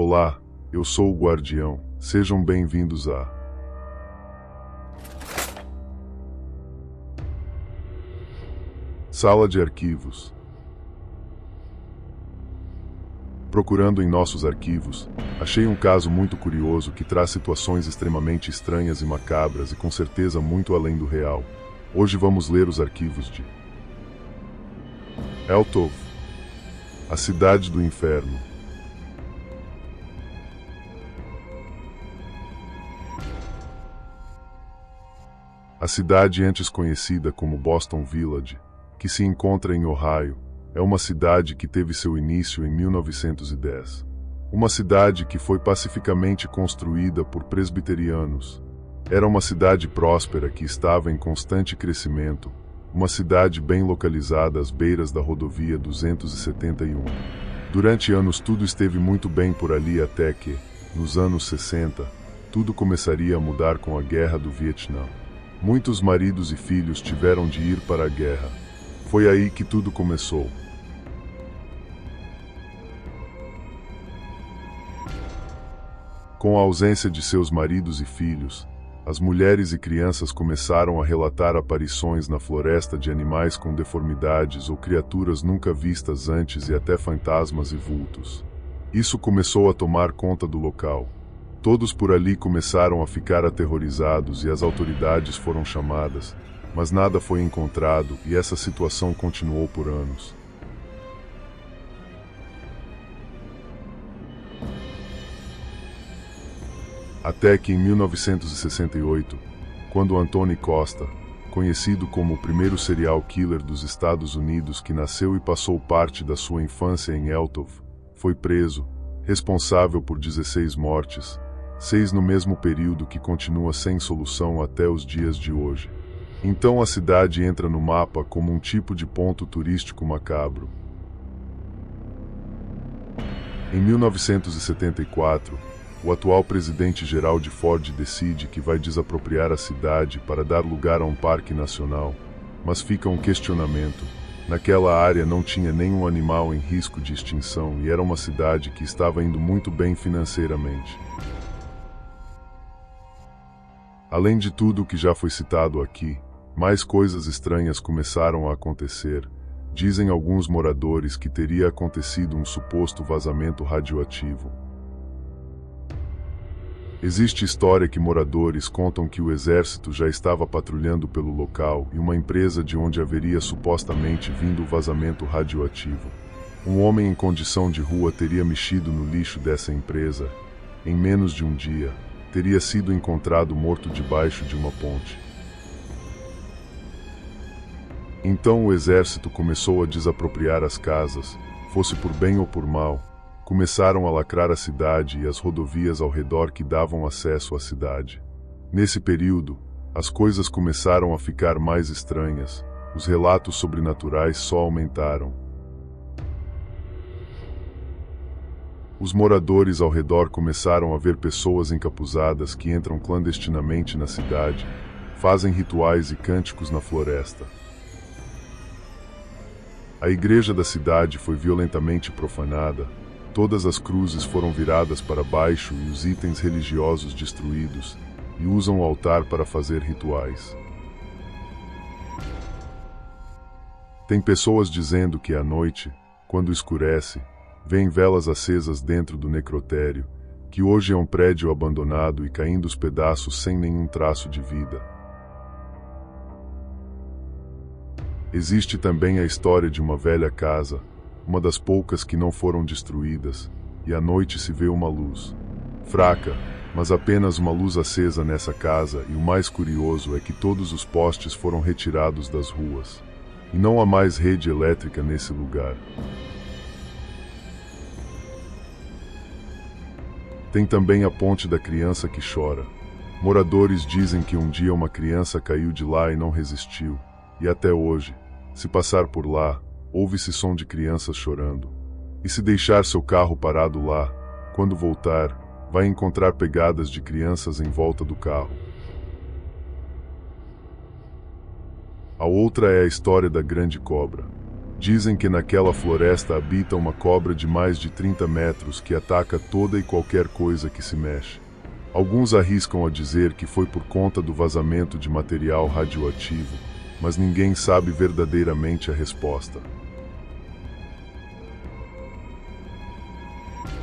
Olá, eu sou o Guardião. Sejam bem-vindos à Sala de Arquivos. Procurando em nossos arquivos, achei um caso muito curioso que traz situações extremamente estranhas e macabras e com certeza muito além do real. Hoje vamos ler os arquivos de Eltov, a cidade do inferno. A cidade antes conhecida como Boston Village, que se encontra em Ohio, é uma cidade que teve seu início em 1910. Uma cidade que foi pacificamente construída por presbiterianos. Era uma cidade próspera que estava em constante crescimento, uma cidade bem localizada às beiras da rodovia 271. Durante anos tudo esteve muito bem por ali até que, nos anos 60, tudo começaria a mudar com a Guerra do Vietnã. Muitos maridos e filhos tiveram de ir para a guerra. Foi aí que tudo começou. Com a ausência de seus maridos e filhos, as mulheres e crianças começaram a relatar aparições na floresta de animais com deformidades ou criaturas nunca vistas antes e até fantasmas e vultos. Isso começou a tomar conta do local. Todos por ali começaram a ficar aterrorizados e as autoridades foram chamadas, mas nada foi encontrado e essa situação continuou por anos. Até que em 1968, quando Anthony Costa, conhecido como o primeiro serial killer dos Estados Unidos que nasceu e passou parte da sua infância em Eltov, foi preso, responsável por 16 mortes, 6 no mesmo período que continua sem solução até os dias de hoje. Então a cidade entra no mapa como um tipo de ponto turístico macabro. Em 1974, o atual presidente-geral de Ford decide que vai desapropriar a cidade para dar lugar a um parque nacional, mas fica um questionamento. Naquela área não tinha nenhum animal em risco de extinção e era uma cidade que estava indo muito bem financeiramente. Além de tudo o que já foi citado aqui, mais coisas estranhas começaram a acontecer. Dizem alguns moradores que teria acontecido um suposto vazamento radioativo. Existe história que moradores contam que o exército já estava patrulhando pelo local e uma empresa de onde haveria supostamente vindo o vazamento radioativo. Um homem em condição de rua teria mexido no lixo dessa empresa. Em menos de um dia, teria sido encontrado morto debaixo de uma ponte. Então o exército começou a desapropriar as casas, fosse por bem ou por mal. Começaram a lacrar a cidade e as rodovias ao redor que davam acesso à cidade. Nesse período, as coisas começaram a ficar mais estranhas, os relatos sobrenaturais só aumentaram. Os moradores ao redor começaram a ver pessoas encapuzadas que entram clandestinamente na cidade, fazem rituais e cânticos na floresta. A igreja da cidade foi violentamente profanada, todas as cruzes foram viradas para baixo e os itens religiosos destruídos, e usam o altar para fazer rituais. Tem pessoas dizendo que à noite, quando escurece, vêem velas acesas dentro do necrotério, que hoje é um prédio abandonado e caindo os pedaços sem nenhum traço de vida. Existe também a história de uma velha casa, uma das poucas que não foram destruídas, e à noite se vê uma luz. Fraca, mas apenas uma luz acesa nessa casa, e o mais curioso é que todos os postes foram retirados das ruas. E não há mais rede elétrica nesse lugar. Tem também a ponte da criança que chora. Moradores dizem que um dia uma criança caiu de lá e não resistiu, e até hoje, se passar por lá, ouve-se som de crianças chorando. E se deixar seu carro parado lá, quando voltar, vai encontrar pegadas de crianças em volta do carro. A outra é a história da grande cobra. Dizem que naquela floresta habita uma cobra de mais de 30 metros que ataca toda e qualquer coisa que se mexe. Alguns arriscam a dizer que foi por conta do vazamento de material radioativo, mas ninguém sabe verdadeiramente a resposta.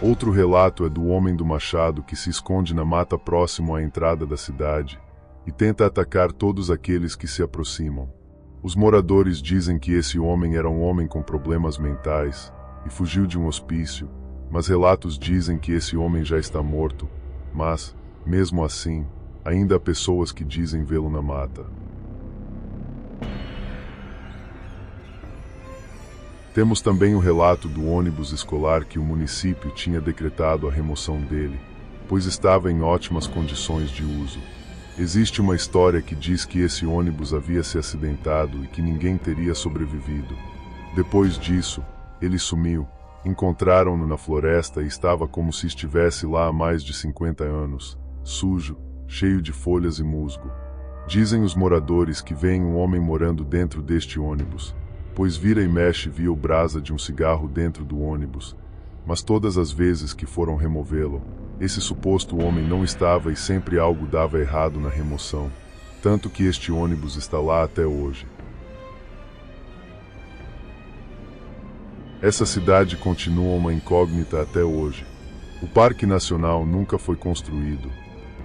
Outro relato é do homem do machado que se esconde na mata próximo à entrada da cidade e tenta atacar todos aqueles que se aproximam. Os moradores dizem que esse homem era um homem com problemas mentais e fugiu de um hospício, mas relatos dizem que esse homem já está morto, mas, mesmo assim, ainda há pessoas que dizem vê-lo na mata. Temos também o relato do ônibus escolar que o município tinha decretado a remoção dele, pois estava em ótimas condições de uso. Existe uma história que diz que esse ônibus havia se acidentado e que ninguém teria sobrevivido. Depois disso, ele sumiu. Encontraram-no na floresta e estava como se estivesse lá há mais de 50 anos, sujo, cheio de folhas e musgo. Dizem os moradores que veem um homem morando dentro deste ônibus, pois vira e mexe via o brasa de um cigarro dentro do ônibus, mas todas as vezes que foram removê-lo, esse suposto homem não estava e sempre algo dava errado na remoção, tanto que este ônibus está lá até hoje. Essa cidade continua uma incógnita até hoje. O Parque Nacional nunca foi construído.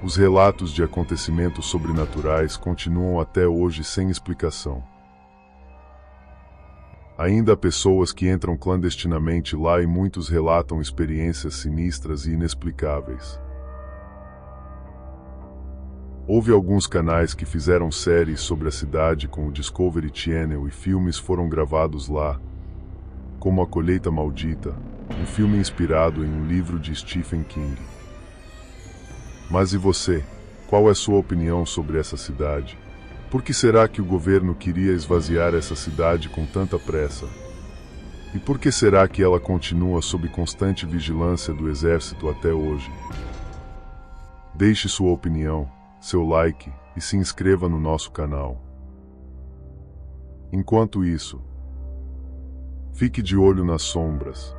Os relatos de acontecimentos sobrenaturais continuam até hoje sem explicação. Ainda há pessoas que entram clandestinamente lá e muitos relatam experiências sinistras e inexplicáveis. Houve alguns canais que fizeram séries sobre a cidade com o Discovery Channel e filmes foram gravados lá, como A Colheita Maldita, um filme inspirado em um livro de Stephen King. Mas e você? Qual é sua opinião sobre essa cidade? Por que será que o governo queria esvaziar essa cidade com tanta pressa? E por que será que ela continua sob constante vigilância do exército até hoje? Deixe sua opinião, seu like e se inscreva no nosso canal. Enquanto isso, fique de olho nas sombras.